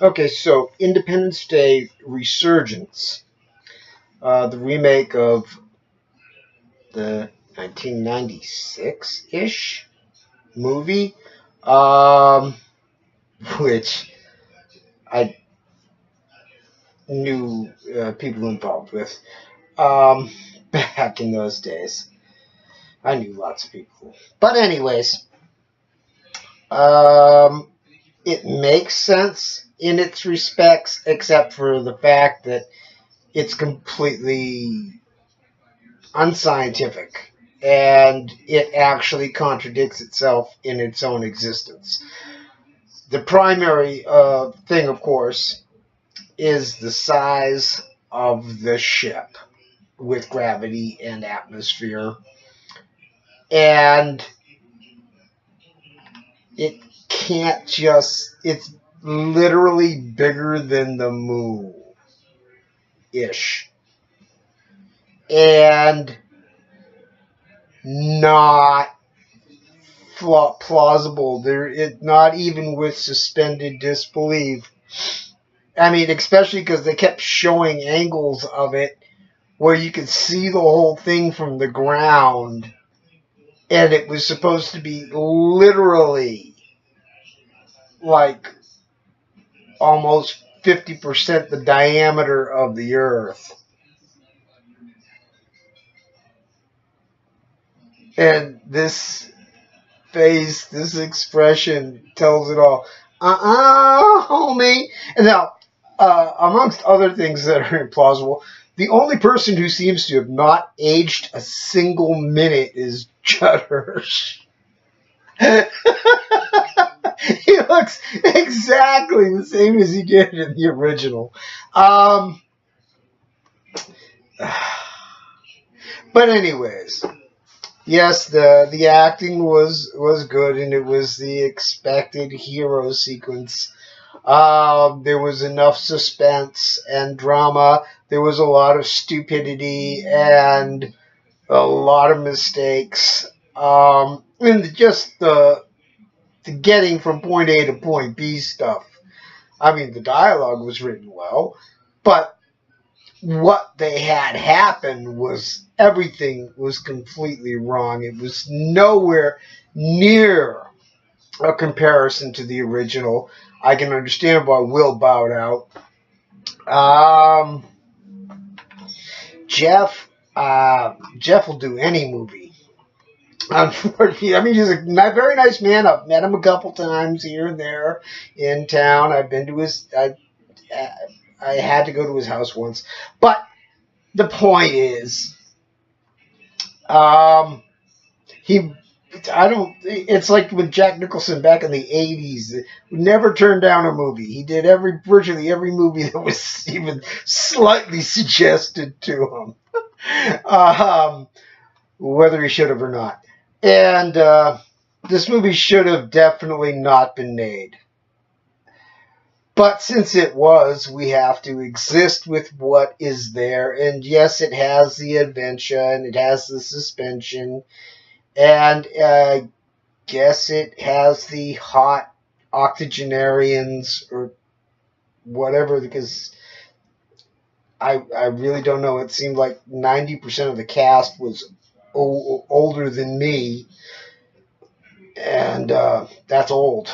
Okay, so Independence Day Resurgence, the remake of the 1996-ish movie, um, which I knew people involved with back in those days. I knew lots of people. But anyways, um, it makes sense in its respects, except for the fact that it's completely unscientific and it actually contradicts itself in its own existence. The primary thing, of course, is the size of the ship with gravity and atmosphere. And it can't just, it's literally bigger than the moon ish. And not plausible. Not even with suspended disbelief. I mean, especially because they kept showing angles of it where you could see the whole thing from the ground, and it was supposed to be literally like almost 50% the diameter of the Earth. And this face, this expression tells it all. Homie. And now, amongst other things that are implausible, the only person who seems to have not aged a single minute is Judd Hirsch. He looks exactly the same as he did in the original. But anyways, yes, the acting was good, and it was the expected hero sequence. There was enough suspense and drama. There was a lot of stupidity and a lot of mistakes. And just the getting from point A to point B stuff. I mean, the dialogue was written well, but what they had happen was everything was completely wrong. It was nowhere near a comparison to the original. I can understand why Will bowed out. Jeff will do any movie. Unfortunately, I mean, he's a very nice man. I've met him a couple times here and there in town. I've been to his. I had to go to his house once, but the point is, he. I don't. It's like with Jack Nicholson back in the '80s. Never turned down a movie. He did virtually every movie that was even slightly suggested to him, whether he should have or not. And this movie should have definitely not been made. But since it was, we have to exist with what is there. And yes, it has the adventure and it has the suspension. And I guess it has the hot octogenarians or whatever, because I really don't know. It seemed like 90% of the cast was older than me. And that's old.